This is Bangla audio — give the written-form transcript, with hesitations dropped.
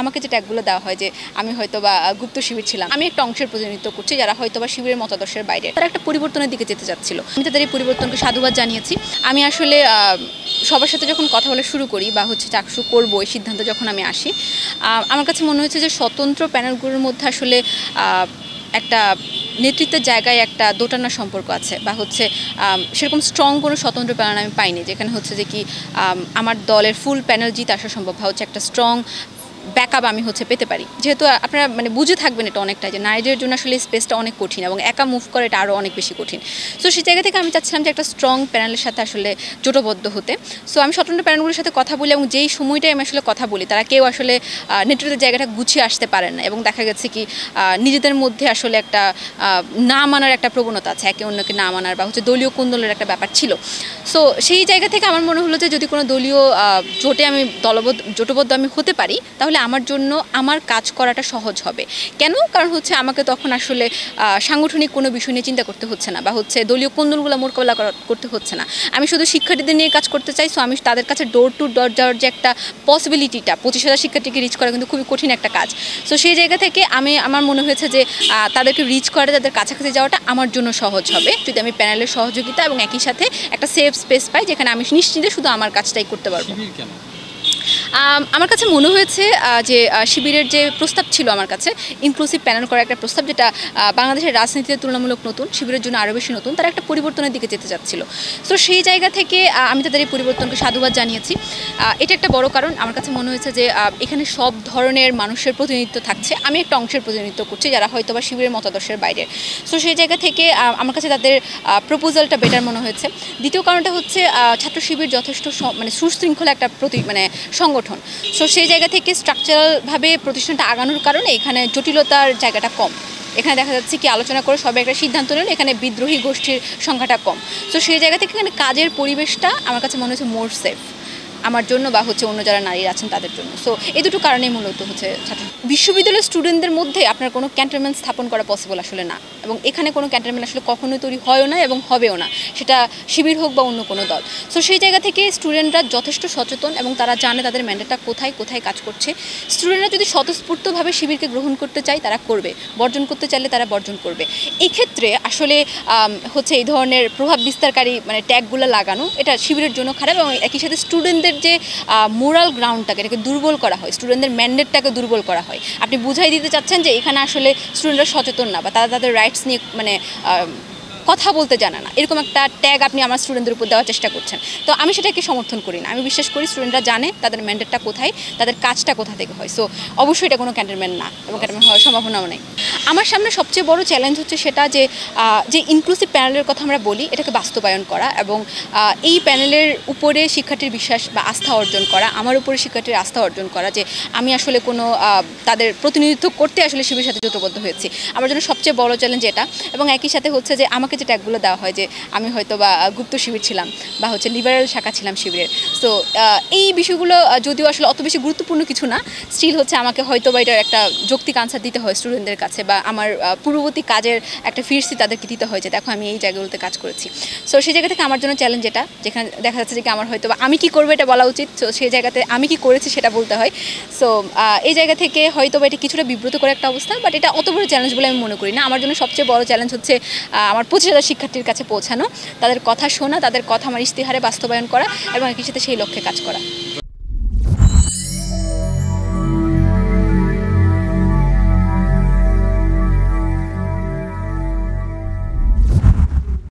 আমাকে যে ট্যাগগুলো দেওয়া হয় যে আমি হয়তো বা গুপ্ত শিবির ছিলাম, আমি একটা অংশের প্রতিনিধিত্ব করছি যারা হয়তো বা শিবিরের মতাদর্শের বাইরে, তারা একটা পরিবর্তনের দিকে যেতে চাচ্ছিল। আমি তাদের এই পরিবর্তনকে সাধুবাদ জানিয়েছি। আমি আসলে সবার সাথে যখন কথা বলা শুরু করি বা চাকসু করবো এই সিদ্ধান্ত যখন আমি আসি, আমার কাছে মনে হয়েছে যে স্বতন্ত্র প্যানেলগুলোর মধ্যে আসলে একটা নেতৃত্বের জায়গায় একটা দোটানা সম্পর্ক আছে বা সেরকম স্ট্রং কোনো স্বতন্ত্র প্যানেল আমি পাইনি যেখানে যে কি আমার দলের ফুল প্যানেল জিতে আসা সম্ভব বা একটা স্ট্রং ব্যাকআপ আমি পেতে পারি। যেহেতু আপনারা বুঝে থাকবেন এটা অনেকটা যে নারীদের জন্য আসলে স্পেসটা অনেক কঠিন এবং একা মুভ করে এটা আরও অনেক বেশি কঠিন। সো সেই জায়গা থেকে আমি চাচ্ছিলাম যে একটা স্ট্রং প্যানেলের সাথে আসলে জোটবদ্ধ হতে। সো আমি স্বতন্ত্র প্যানেলগুলোর সাথে কথা বলি এবং যেই সময়টাই আমি আসলে কথা বলি তারা কেউ আসলে নেতৃত্বের জায়গাটা গুছিয়ে আসতে পারেন না এবং দেখা গেছে কি নিজেদের মধ্যে আসলে একটা না মানার একটা প্রবণতা আছে, একে অন্যকে না মানার বা দলীয় কোন্দলের একটা ব্যাপার ছিল। সো সেই জায়গা থেকে আমার মনে হলো যে যদি কোনো দলীয় জোটে আমি জোটবদ্ধ আমি হতে পারি তাহলে আমার জন্য আমার কাজ করাটা সহজ হবে। কেন? কারণ আমাকে তখন আসলে সাংগঠনিক কোনো বিষয় নিয়ে চিন্তা করতে হচ্ছে না বা দলীয় কোন্দলগুলো মোকাবেলা করতে হচ্ছে না। আমি শুধু শিক্ষার্থীদের নিয়ে কাজ করতে চাই। সো আমি তাদের কাছে ডোর টু ডোর যাওয়ার যে একটা পসিবিলিটিটা 25,000 শিক্ষার্থীকে রিচ করা কিন্তু খুবই কঠিন একটা কাজ। সো সেই জায়গা থেকে আমার মনে হয়েছে যে তাদেরকে রিচ করা, তাদের কাছাকাছি যাওয়াটা আমার জন্য সহজ হবে যদি আমি প্যানেলের সহযোগিতা এবং একই সাথে একটা সেফ স্পেস পাই যেখানে আমি নিশ্চিন্তে শুধু আমার কাজটাই করতে পারবো। আমার কাছে মনে হয়েছে যে শিবিরের যে প্রস্তাব ছিল আমার কাছে ইনক্লুসিভ প্যানেল করার একটা প্রস্তাব, যেটা বাংলাদেশের রাজনীতিতে তুলনামূলক নতুন, শিবিরের জন্য আরও বেশি নতুন, তারা একটা পরিবর্তনের দিকে যেতে চাচ্ছিল। সো সেই জায়গা থেকে আমি তাদের এই পরিবর্তনকে সাধুবাদ জানিয়েছি। এটা একটা বড় কারণ আমার কাছে মনে হয়েছে যে এখানে সব ধরনের মানুষের প্রতিনিধিত্ব থাকছে, আমি একটা অংশের প্রতিনিধিত্ব করছি যারা হয়তো বা শিবিরের মতাদর্শের বাইরে। সো সেই জায়গা থেকে আমার কাছে তাদের প্রপোজালটা বেটার মনে হয়েছে। দ্বিতীয় কারণটা ছাত্র শিবির যথেষ্ট সুশৃঙ্খলা একটা সংগঠন। সো সেই জায়গা থেকে স্ট্রাকচারালভাবে প্রতিষ্ঠানটা আগানোর কারণে এখানে জটিলতার জায়গাটা কম। এখানে দেখা যাচ্ছে কি আলোচনা করে সবাই একটা সিদ্ধান্ত নিল, এখানে বিদ্রোহী গোষ্ঠীর সংখ্যাটা কম। সো সেই জায়গা থেকে এখানে কাজের পরিবেশটা আমার কাছে মনে হচ্ছে মোর সেফ আমার জন্য বা অন্য যারা নারী আছেন তাদের জন্য। সো এই দুটো কারণেই মূলত ছাত্র বিশ্ববিদ্যালয়ের স্টুডেন্টদের মধ্যে আপনার কোনো ক্যান্টনমেন্ট স্থাপন করা পসিবল আসলে না, এবং এখানে কোনো ক্যান্টনমেন্ট আসলে কখনোই তৈরি হয়ও না এবং হবেও না, সেটা শিবির হোক বা অন্য কোনো দল। সো সেই জায়গা থেকে স্টুডেন্টরা যথেষ্ট সচেতন এবং তারা জানে তাদের ম্যান্ডেটটা কোথায় কোথায় কাজ করছে। স্টুডেন্টরা যদি স্বতঃস্ফূর্তভাবে শিবিরকে গ্রহণ করতে চায় তারা করবে, বর্জন করতে চাইলে তারা বর্জন করবে। এই ক্ষেত্রে আসলে এই ধরনের প্রভাব বিস্তারকারী ট্যাগগুলো লাগানো এটা শিবিরের জন্য খারাপ এবং একই সাথে স্টুডেন্টদের যে মোরাল গ্রাউন্ডটাকে এটাকে দুর্বল করা হয়, স্টুডেন্টদের ম্যান্ডেটটাকে দুর্বল করা হয়। আপনি বুঝাই দিতে চাচ্ছেন যে এখানে আসলে স্টুডেন্টরা সচেতন না বা তারা তাদের রাইটস নিয়ে কথা বলতে জানে না, এরকম একটা ট্যাগ আপনি আমার স্টুডেন্টদের উপর দেওয়ার চেষ্টা করছেন। তো আমি সেটাকে সমর্থন করি না। আমি বিশ্বাস করি স্টুডেন্টরা জানে তাদের ম্যান্ডেটটা কোথায়, তাদের কাজটা কোথা থেকে হয়। সো অবশ্যই এটা কোনো ক্যান্টনমেন্ট না এবং ক্যান্টনমেন্ট হওয়ার সম্ভাবনাও নেই। আমার সামনে সবচেয়ে বড় চ্যালেঞ্জ সেটা যে ইনক্লুসিভ প্যানেলের কথা আমরা বলি এটাকে বাস্তবায়ন করা এবং এই প্যানেলের উপরে শিক্ষার্থীর বিশ্বাস বা আস্থা অর্জন করা, আমার উপরে শিক্ষার্থীর আস্থা অর্জন করা যে আমি আসলে কোনো তাদের প্রতিনিধিত্ব করতে আসলে শিবিরের সাথে জোটবদ্ধ হয়েছি। আমার জন্য সবচেয়ে বড় চ্যালেঞ্জ এটা, এবং একই সাথে যে আমাকে যে ট্যাগগুলো দেওয়া হয় যে আমি হয়তো বা গুপ্ত শিবির ছিলাম বা লিবারেল শাখা ছিলাম শিবিরের। সো এই বিষয়গুলো যদিও আসলে অত বেশি গুরুত্বপূর্ণ কিছু না, স্টিল আমাকে হয়তো বা এটার একটা যৌক্তিক আনসার দিতে হয় স্টুডেন্টদের কাছে বা আমার পূর্ববর্তী কাজের একটা ফিরসি তাদেরকে দিতে হয় যে দেখো আমি এই জায়গাগুলোতে কাজ করেছি। সো সেই জায়গা থেকে আমার জন্য চ্যালেঞ্জ এটা, যেখানে দেখা যাচ্ছে যে আমার হয়তো বা আমি কী করবো এটা বলা উচিত, সো সেই জায়গাতে আমি কি করেছি সেটা বলতে হয়। সো এই জায়গা থেকে হয়তো বা এটা কিছুটা বিব্রত করে একটা অবস্থা, বাট এটা অত বড় চ্যালেঞ্জ বলে আমি মনে করি না। আমার জন্য সবচেয়ে বড় চ্যালেঞ্জ আমার 25,000 শিক্ষার্থীর কাছে পৌঁছানো, তাদের কথা শোনা, তাদের কথা আমার ইশতেহারে বাস্তবায়ন করা এবং একই সাথে সেই লক্ষ্যে কাজ করা।